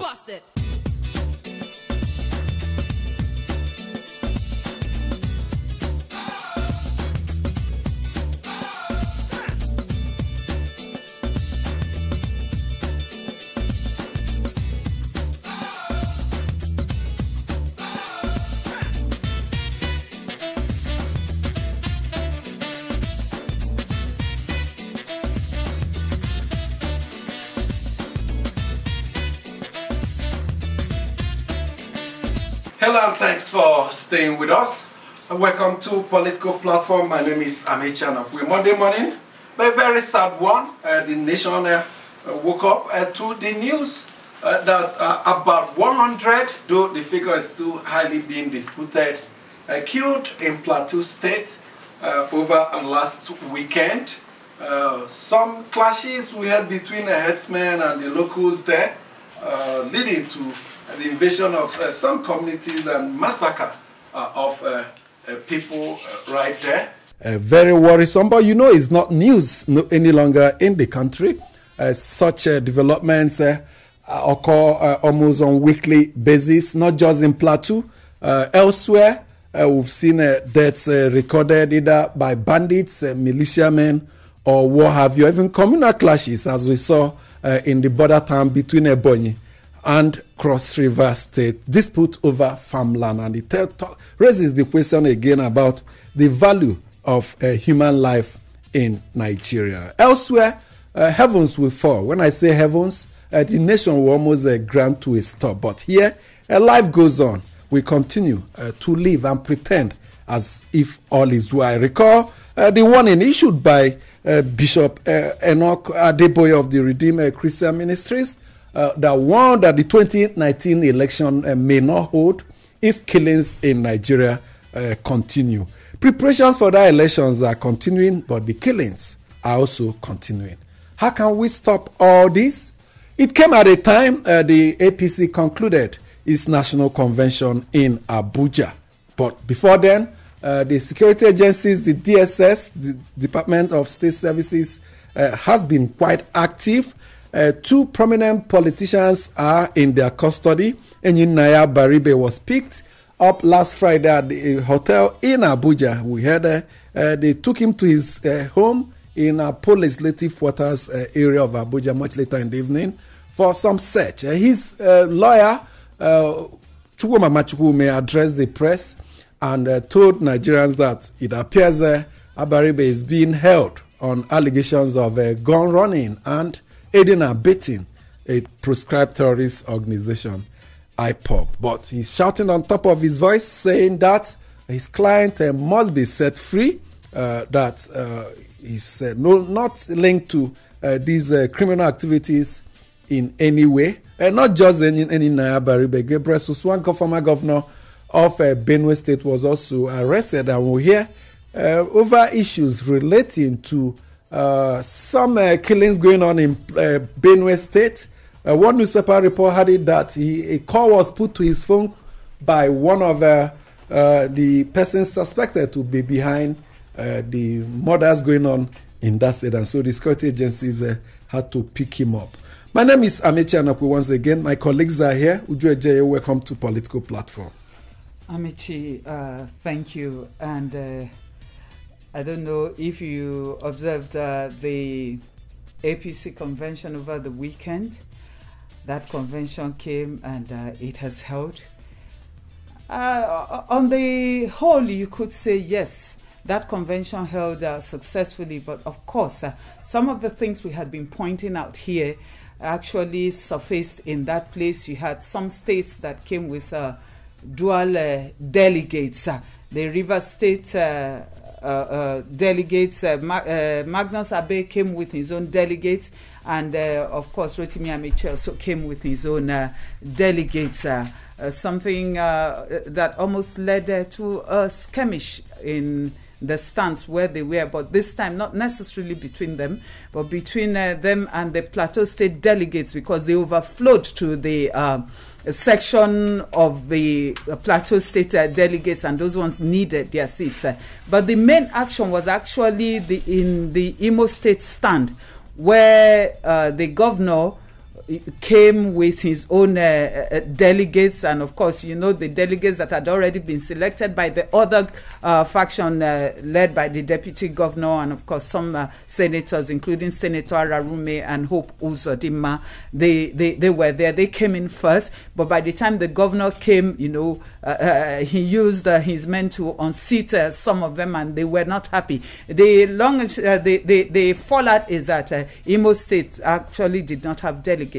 Bust it. Hello and thanks for staying with us. Welcome to Political Platform. My name is Ait Political. Monday morning, but a very sad one. The nation woke up to the news that about 100, though the figure is still highly being disputed, killed in Plateau State over last weekend. Some clashes we had between the herdsmen and the locals there, leading to the invasion of some communities and massacre of people right there. Very worrisome, but you know it's not news any longer in the country. Such developments occur almost on weekly basis, not just in Plateau. Elsewhere, we've seen deaths recorded either by bandits, militiamen, or what have you, even communal clashes, as we saw in the border town between Ebonyi and Cross River State, dispute over farmland. And it raises the question again about the value of human life in Nigeria. Elsewhere, heavens will fall. When I say heavens, the nation will almost grind to a stop. But here, life goes on. We continue to live and pretend as if all is well. I recall the warning issued by Bishop Enoch Adeboye of the Redeemed Christian Ministries, that warned that the 2019 election may not hold if killings in Nigeria continue. Preparations for the elections are continuing, but the killings are also continuing. How can we stop all this? It came at a time the APC concluded its national convention in Abuja. But before then, the security agencies, the DSS, the Department of State Services, has been quite active. Two prominent politicians are in their custody. Naya Baribe was picked up last Friday at the hotel in Abuja. We heard they took him to his home in Apo Legislative Quarters area of Abuja much later in the evening for some search. His lawyer, Chukwuma Machukwume, addressed the press and told Nigerians that it appears Abaribe is being held on allegations of gun running and aiding and abetting a proscribed terrorist organization, IPOB. But he's shouting on top of his voice, saying that his client must be set free, that he's not linked to these criminal activities in any way. Not just any Naya Baribe. Gabriel Suswanko, former governor of Benue State, was also arrested, and we'll hear over issues relating to some killings going on in Benue State. One newspaper report had it that a call was put to his phone by one of the persons suspected to be behind the murders going on in that state, and so the security agencies had to pick him up. My name is Ait Political. Once again, my colleagues are here. Uju Ejeye, welcome to Political Platform. Amici, thank you. And I don't know if you observed the APC convention over the weekend. That convention came and it has held. On the whole, you could say yes, that convention held successfully. But of course, some of the things we had been pointing out here actually surfaced in that place. You had some states that came with dual delegates. The River State delegates, Magnus Abe came with his own delegates, and of course Rotimi Amiche also came with his own delegates. Something that almost led to a skirmish in the stands where they were, but this time not necessarily between them, but between them and the Plateau State delegates, because they overflowed to the section of the Plateau State delegates, and those ones needed their seats. But the main action was actually in the Imo State stand, where the governor came with his own delegates, and of course, you know, the delegates that had already been selected by the other faction led by the deputy governor, and of course some senators, including Senator Ararume and Hope Uzodinma. They were there. They came in first, but by the time the governor came, you know, he used his men to unseat some of them, and they were not happy. The fallout is that Imo State actually did not have delegates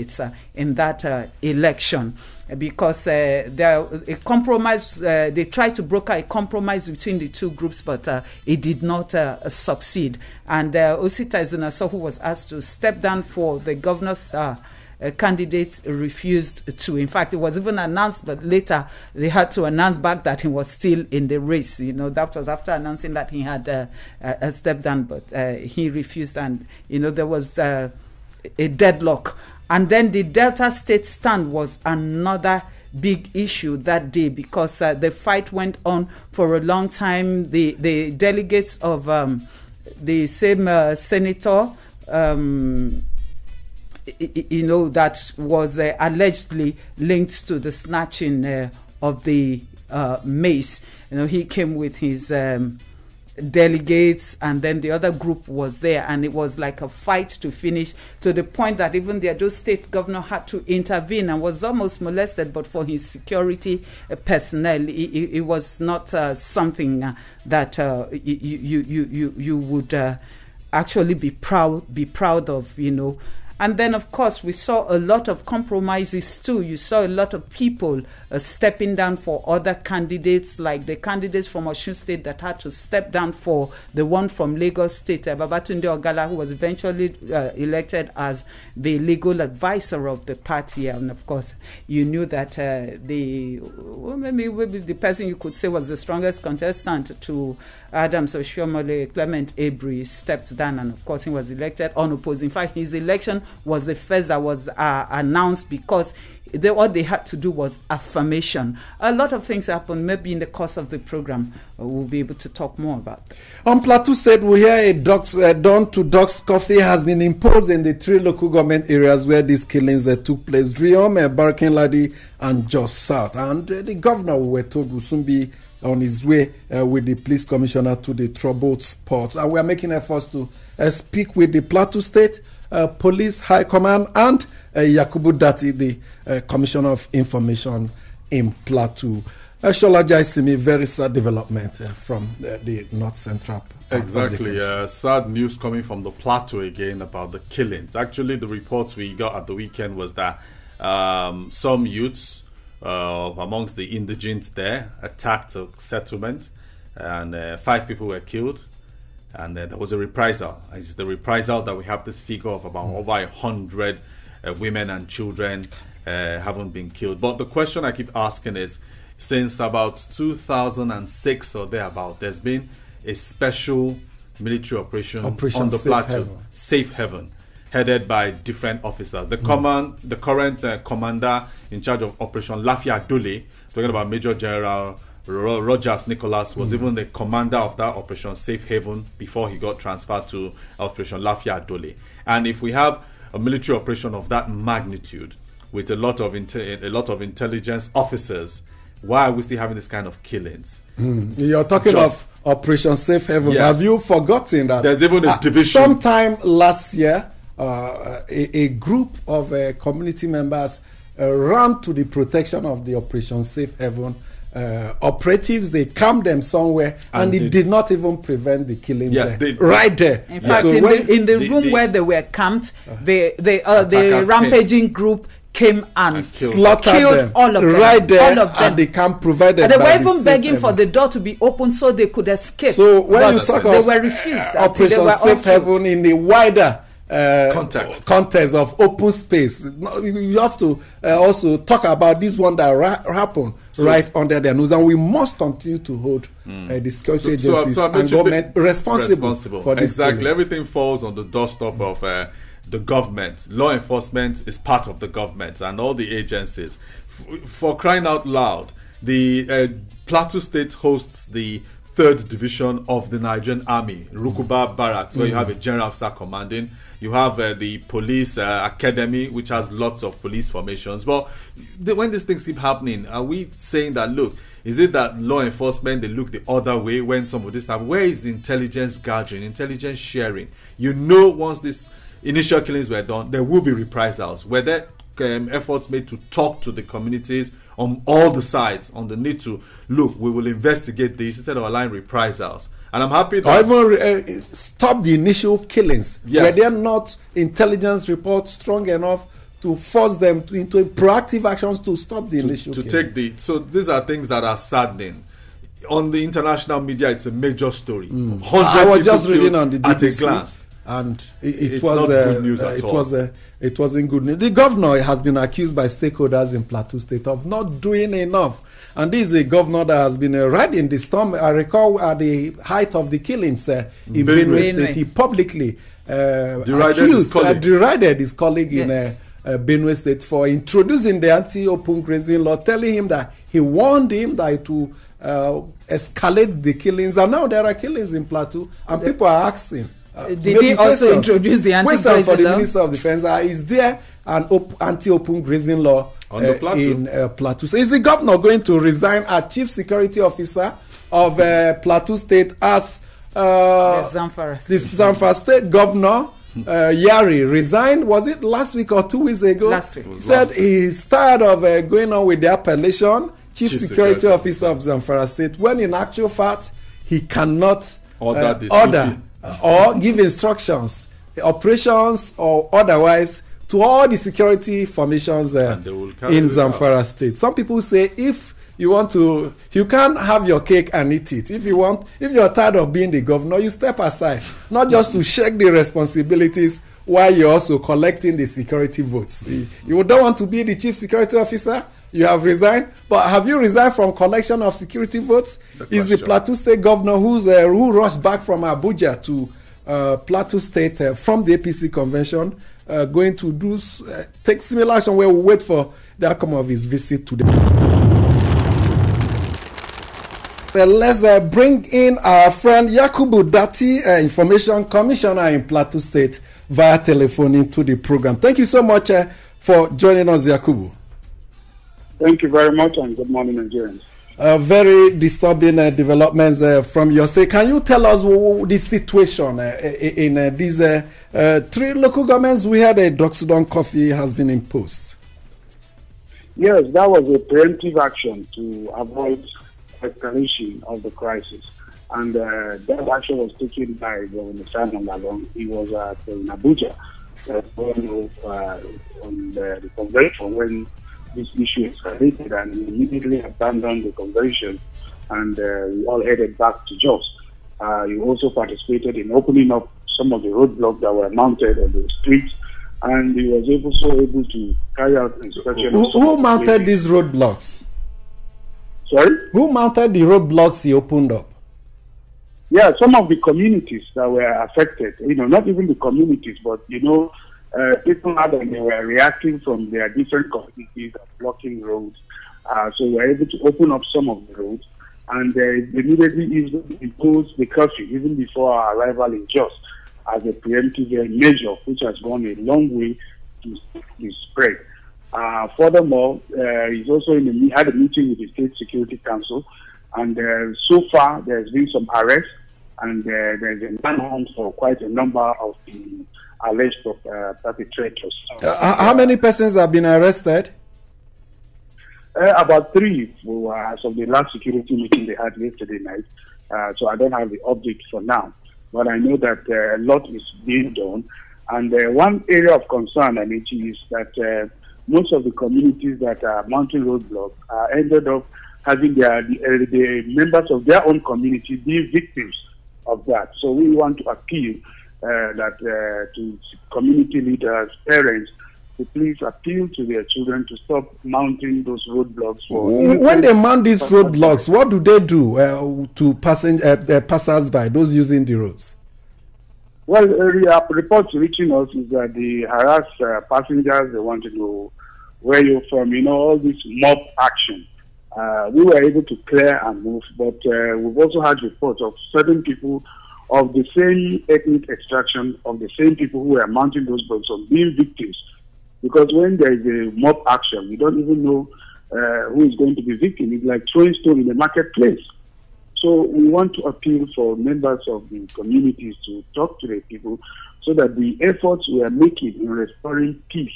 in that election, because a compromise, they tried to broker a compromise between the two groups, but it did not succeed. And Osita Ezunaso, who was asked to step down for the governor's candidate, refused to. In fact, it was even announced, but later they had to announce back that he was still in the race. You know, that was after announcing that he had stepped down, but he refused, and you know, there was a deadlock. And then the Delta State stand was another big issue that day, because the fight went on for a long time. The delegates of the same senator, you know, that was allegedly linked to the snatching of the mace. You know, he came with his delegates, and then the other group was there, and it was like a fight to finish, to the point that even the Edo State governor had to intervene and was almost molested, but for his security personnel, it was not something that you would actually be proud of, you know. And then, of course, we saw a lot of compromises too. You saw a lot of people stepping down for other candidates, like the candidates from Osun State that had to step down for the one from Lagos State, Babatunde Ogala, who was eventually elected as the legal advisor of the party. And of course, you knew that maybe the person you could say was the strongest contestant to Adams Oshiomhole, Clement Abri, stepped down, and of course he was elected unopposed. In fact, his election was the first that was announced, because what they had to do was affirmation. A lot of things happened. Maybe in the course of the program, we'll be able to talk more about that. On Plateau State, we hear a dawn to dogs coffee has been imposed in the 3 local government areas where these killings took place: Driom, Barkin-Ladi, and Jos South. And the governor, we were told, will soon be on his way with the police commissioner to the troubled spots. And we are making efforts to speak with the Plateau State Police High Command and Yakubu Dati, the Commissioner of Information in Plateau. Shola Jaisimi, very sad development from the North Central. Exactly. Sad news coming from the Plateau again about the killings. Actually, the reports we got at the weekend was that some youths amongst the indigents there attacked a settlement, and 5 people were killed. And there was a reprisal. It's the reprisal that we have this figure of about over 100 women and children haven't been killed. But the question I keep asking is, since about 2006 or thereabout, there's been a special military operation on the plateau, Safe Haven, headed by different officers. The current commander in charge of Operation Lafia Dole, talking about Major General Rogers Nicholas, was even the commander of that Operation Safe Haven before he got transferred to Operation Lafia Dole. And if we have a military operation of that magnitude with a lot of intelligence officers, why are we still having this kind of killings? You're talking of Operation Safe Haven. Yes. Have you forgotten that there's even a division? Sometime last year, a group of community members ran to the protection of the Operation Safe Haven operatives. They camped them somewhere, and it did not even prevent the killings. Yes, right there. In fact, so in the room where they were camped, the rampaging group came and killed them. All of them. Right there, all of them. At the camp provided. And they were even begging for the door to be opened so they could escape. So when you talk they of were refused. Operation Safe Haven in the wider context of open space, you have to also talk about this one that happened right under their nose, and we must continue to hold the security agencies and government responsible for this. Exactly. Everything falls on the doorstep of the government. Law enforcement is part of the government and all the agencies. For crying out loud, the Plateau State hosts the 3rd Division of the Nigerian Army, Rukuba Barracks, where you have a general officer commanding. You have the police academy, which has lots of police formations. But when these things keep happening, are we saying that, look, is it that law enforcement, they look the other way when some of this stuff? Where is the intelligence gathering, intelligence sharing? You know, once these initial killings were done, there will be reprisals. Were there efforts made to talk to the communities on all the sides on the need to, look, we will investigate this instead of allowing reprisals? And I'm happy that... Or even stop the initial killings. Yes. Were there not intelligence reports strong enough to force them into proactive actions to stop the initial killings? So these are things that are saddening. On the international media, it's a major story. I was just reading on the BBC, at a glance. And it's not good news at all. It wasn't good news. The governor has been accused by stakeholders in Plateau State of not doing enough. And this is a governor that has been riding the storm. I recall at the height of the killings in Benue State, he publicly derided his colleague in Benue State for introducing the anti-open grazing law, telling him that he warned him that it will escalate the killings. And now there are killings in Plateau, and people are asking, did he also introduce the anti-grazing law? For the Minister of Defense, is there an anti-open grazing law in Plateau? So is the governor going to resign as Chief Security Officer of Plateau State as the Zamfara State Governor Yari resigned? Was it last week or 2 weeks ago? Last week. He said he's tired of going on with the appellation Chief Security Officer of Zamfara State, when in actual fact he cannot order or give instructions, operations or otherwise, to all the security formations in Zamfara State. Some people say if you want to, you can't have your cake and eat it. If you're tired of being the governor, you step aside, not just to shake the responsibilities while you're also collecting the security votes. You don't want to be the chief security officer. You have resigned, but have you resigned from collection of security votes? Is the Plateau State governor who rushed back from Abuja to Plateau State from the APC convention going to take similar action where we wait for the outcome of his visit today? Let's bring in our friend Yakubu Datti, Information Commissioner in Plateau State, via telephone into the program. Thank you so much for joining us, Yakubu. Thank you very much, and good morning, Nigerians. Very disturbing developments from your state. Can you tell us the situation in these 3 local governments? We had a Dr. Sudan coffee has been imposed. Yes, that was a preemptive action to avoid escalation of the crisis. And that action was taken by Governor Simon Lalong. He was in Abuja on the convention when this issue escalated, and he immediately abandoned the convention, and we all headed back to Jos. He also participated in opening up some of the roadblocks that were mounted on the streets, and he was also able to carry out inspection. Who mounted these roadblocks? Sorry? Who mounted the roadblocks he opened up? Yeah, some of the communities that were affected, not even the communities, but, people had and they were reacting from their different communities and blocking roads. So we were able to open up some of the roads, and they immediately imposed the curfew even before our arrival in Jos as a preemptive measure, which has gone a long way to the spread. Furthermore, he's also had a meeting with the State Security Council, and so far there's been some arrests, and there's a manhunt for quite a number of the alleged perpetrators. How many persons have been arrested? About 3 as of the last security meeting they had yesterday night. So I don't have the update for now. But I know that a lot is being done. And one area of concern, Amici, is that most of the communities that are mounting roadblocks ended up having the members of their own community be victims of that. So we want to appeal to community leaders, parents, to please appeal to their children to stop mounting those roadblocks. When they mount these roadblocks, what do they do to passers-by, those using the roads? Well, reports reaching us is that they harass passengers. They want to know where you're from. All this mob action. We were able to clear and move, but we've also had reports of certain people of the same ethnic extraction, of the same people who were mounting those blocks, of being victims. Because when there is a mob action, you don't even know who is going to be victim. It's like throwing stone in the marketplace. So we want to appeal for members of the communities to talk to the people so that the efforts we are making in restoring peace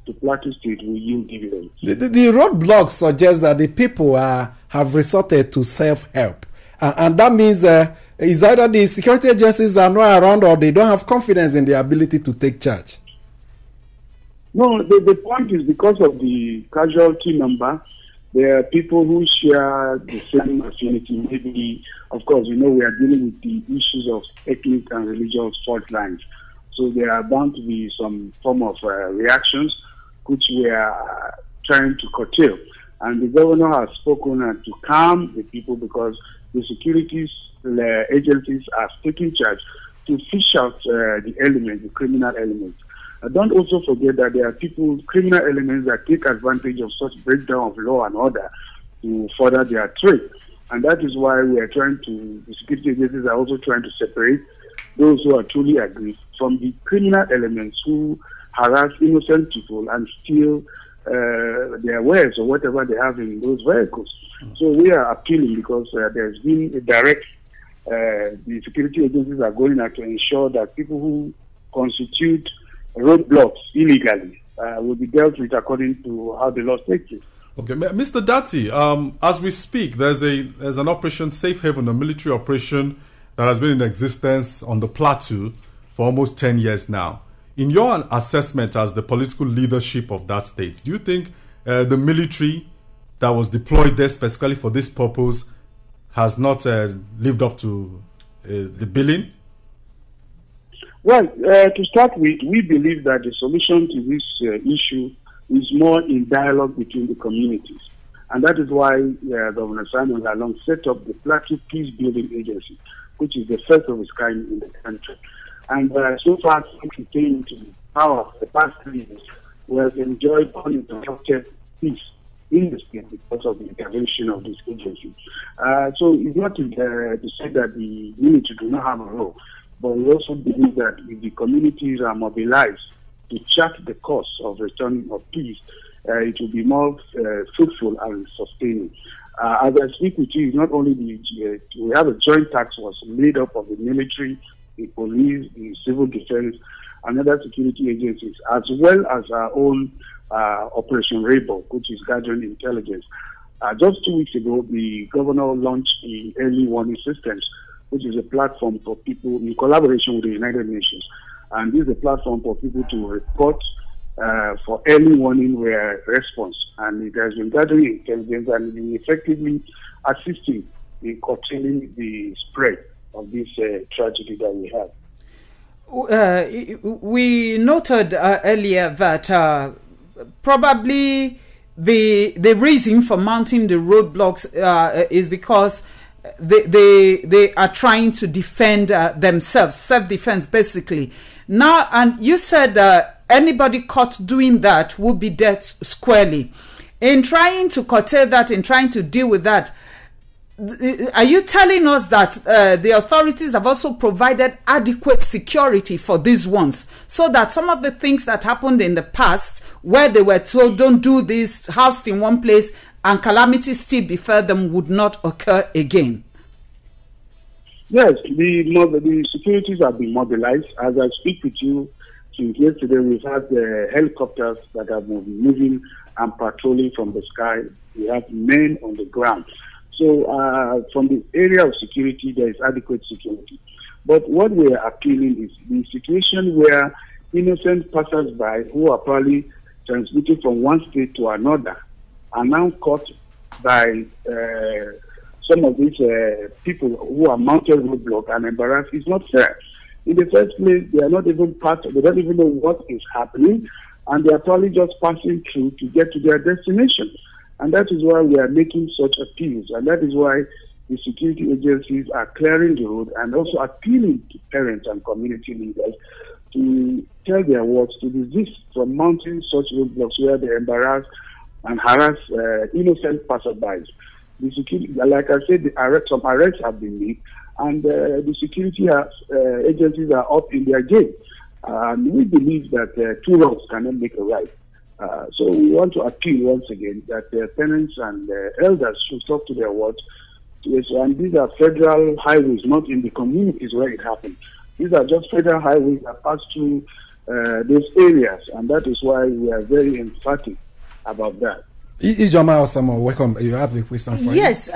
to Plateau State will yield dividends. The roadblocks suggest that the people have resorted to self-help. And that means it's either the security agencies are not around or they don't have confidence in their ability to take charge. No, the point is because of the casualty number, there are people who share the same affinity. Maybe, of course, we are dealing with the issues of ethnic and religious fault lines. So there are bound to be some form of reactions which we are trying to curtail. And the governor has spoken to calm the people because the security agencies are taking charge to fish out the elements, the criminal elements. Don't also forget that there are criminal elements that take advantage of such breakdown of law and order to further their trade. And that is why we are the security agencies are also trying to separate those who are truly aggrieved from the criminal elements who harass innocent people and steal their wares or whatever they have in those vehicles. So we are appealing because there's been a direct, the security agencies are going out to ensure that people who constitute roadblocks illegally will be dealt with according to how the law states it. Okay, Mr. Dati, as we speak, there's an operation Safe Haven, a military operation that has been in existence on the plateau for almost 10 years now. In your assessment as the political leadership of that state, do you think the military that was deployed there specifically for this purpose has not lived up to the billing? Well, to start with, we believe that the solution to this issue is more in dialogue between the communities. And that is why Governor Simon Lalong set up the Plateau Peace Building Agency, which is the first of its kind in the country. And so far, since it came into power for the past 3 years, we have enjoyed uninterrupted peace in the state because of the intervention of this agency. So it's not to say that the military do not have a role, but we also believe that if the communities are mobilized to chart the course of returning of peace, it will be more fruitful and sustaining. As I speak with you, not only we have a joint task force made up of the military, the police, the civil defense, and other security agencies, as well as our own Operation Rainbow, which is gathering intelligence. Just 2 weeks ago, the governor launched the early warning systems, which is a platform for people in collaboration with the United Nations. And this is a platform for people to report for early warning response. And it has been gathering intelligence and been effectively assisting in curtailing the spread of this tragedy that we have. We noted earlier that probably the reason for mounting the roadblocks is because they are trying to defend themselves, self-defense basically. Now, and you said anybody caught doing that would be dead squarely. In trying to curtail that, in trying to deal with that, are you telling us that the authorities have also provided adequate security for these ones, so that some of the things that happened in the past, where they were told don't do this, housed in one place, and calamities still befell them, would not occur again? Yes, the securities have been mobilized. As I speak with you, since yesterday we've had the helicopters that have been moving and patrolling from the sky. We have men on the ground. So from the area of security, there is adequate security. But what we are appealing is the situation where innocent passers-by who are probably transmitted from one state to another are now caught by some of these people who are mounted roadblock and embarrassed. It's not fair. In the first place, they are not even they don't even know what is happening, and they are probably just passing through to get to their destination. And that is why we are making such appeals, and that is why the security agencies are clearing the road and also appealing to parents and community leaders to tell their wards to desist from mounting such roadblocks where they embarrass and harass innocent passersby. The security, like I said, some arrests have been made, and the security agencies are up in their game. And we believe that two wrongs cannot make a right. So we want to appeal once again that parents and elders should talk to their wards. Yes, and these are federal highways, not in the communities where it happened. These are just federal highways that pass through those areas, and that is why we are very emphatic about that. Ijoma Osamo, welcome. You have a question for Yes,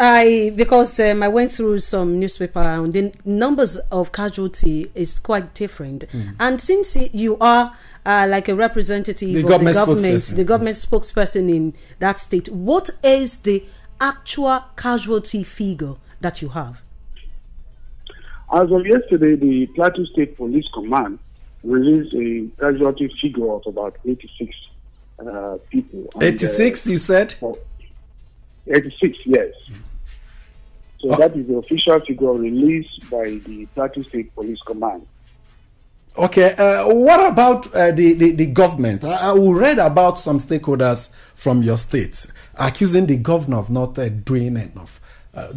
because I went through some newspaper and the numbers of casualty is quite different. And since you are like a representative of the government spokesperson in that state, what is the actual casualty figure that you have? As of yesterday, the Plateau State Police Command released a casualty figure of about 86 people. 86, you said? 86, yes. So that is the official figure released by the Plateau State Police Command. Okay, what about the government? I read about some stakeholders from your state accusing the governor of not doing enough.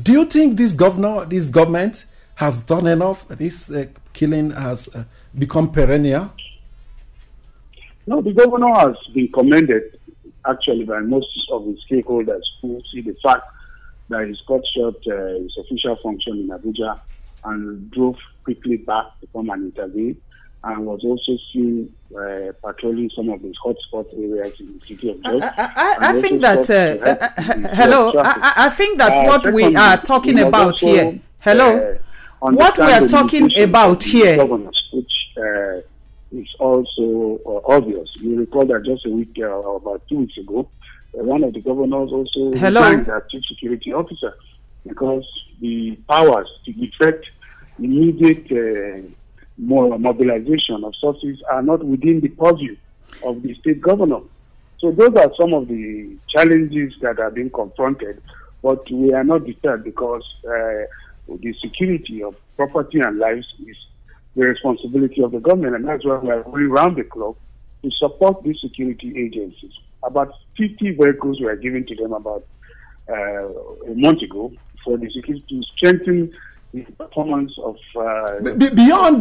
Do you think this government has done enough? This killing has become perennial? No, the governor has been commended actually by most of the stakeholders who see the fact that he cut short his official function in Abuja and drove quickly back to come and intervene, and was also seen patrolling some of the hotspot areas in the city of Jos. I think that I think that what we are talking about here. What we are talking about here. Governors, which is also obvious. You recall that just a week or about 2 weeks ago, one of the governors also resigned as chief security officer because the powers to effect immediate mobilization of sources are not within the purview of the state governor. So those are some of the challenges that are being confronted, but we are not deterred because the security of property and lives is the responsibility of the government, and that's why we are going around the clock to support these security agencies. About 50 vehicles were given to them about a month ago for the security to strengthen the performance of beyond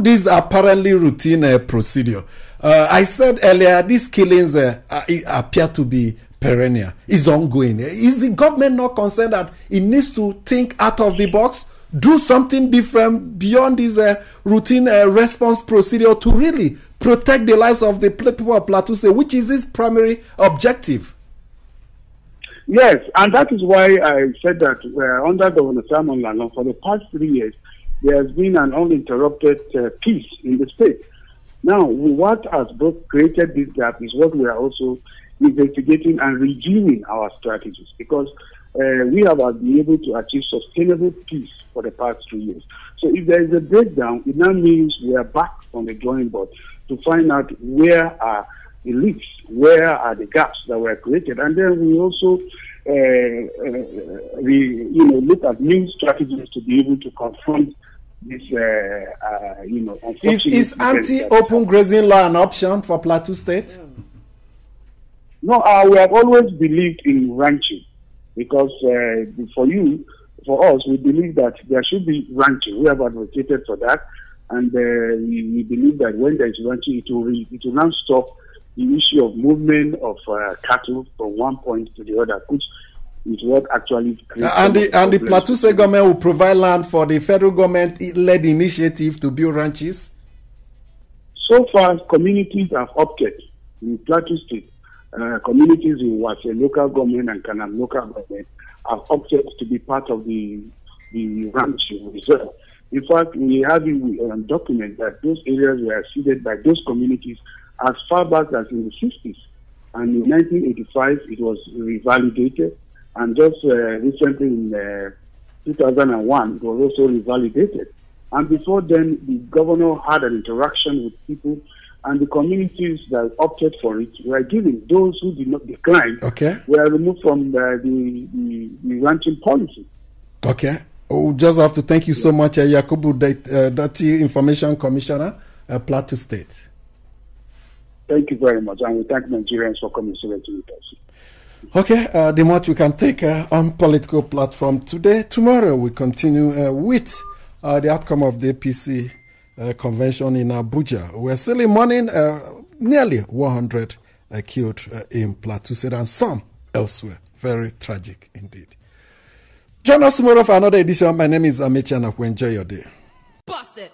this apparently routine procedure. I said earlier, these killings appear to be perennial. It's ongoing. Is the government not concerned that it needs to think out of the box, do something different beyond this routine response procedure to really protect the lives of the people of Plateau State, which is its primary objective? Yes, and that is why I said that under Governor Simon Lalong, for the past 3 years, there has been an uninterrupted peace in the state. Now, what has both created this gap is what we are also investigating and reviewing our strategies, because we have been able to achieve sustainable peace for the past 2 years. So if there is a breakdown, it now means we are back on the drawing board to find out where are the leaks, where are the gaps that were created, and then we also look at new strategies to be able to confront this. Is anti-open grazing law an option for Plateau State? No, we have always believed in ranching, because for us, we believe that there should be ranching. We have advocated for that, and we believe that when there is ranching, it will now stop the issue of movement of cattle from one point to the other, which is what actually creates and the Plateau State government will provide land for the federal government-led initiative to build ranches. So far, communities have opted in Plateau State. Communities in Wase local government and Kanam local government have opted to be part of the ranch reserve. In fact, we have a document that those areas were ceded by those communities as far back as in the 60s. And in 1985, it was revalidated. And just recently in 2001, it was also revalidated. And before then, the governor had an interaction with people, and the communities that opted for it were given. Those who did not decline were removed from the ranching policy. Okay. Oh, just have to thank you so much, Yakubu Dati, Information Commissioner, Plateau State. Thank you very much. And we thank Nigerians for coming to with us. Okay, the much we can take on Political Platform today. Tomorrow we continue with the outcome of the APC convention in Abuja. We're still in mourning, nearly 100 killed in Plateau State and some elsewhere. Very tragic indeed. Join us tomorrow for another edition. My name is Amechi and I will enjoy your day. Busted.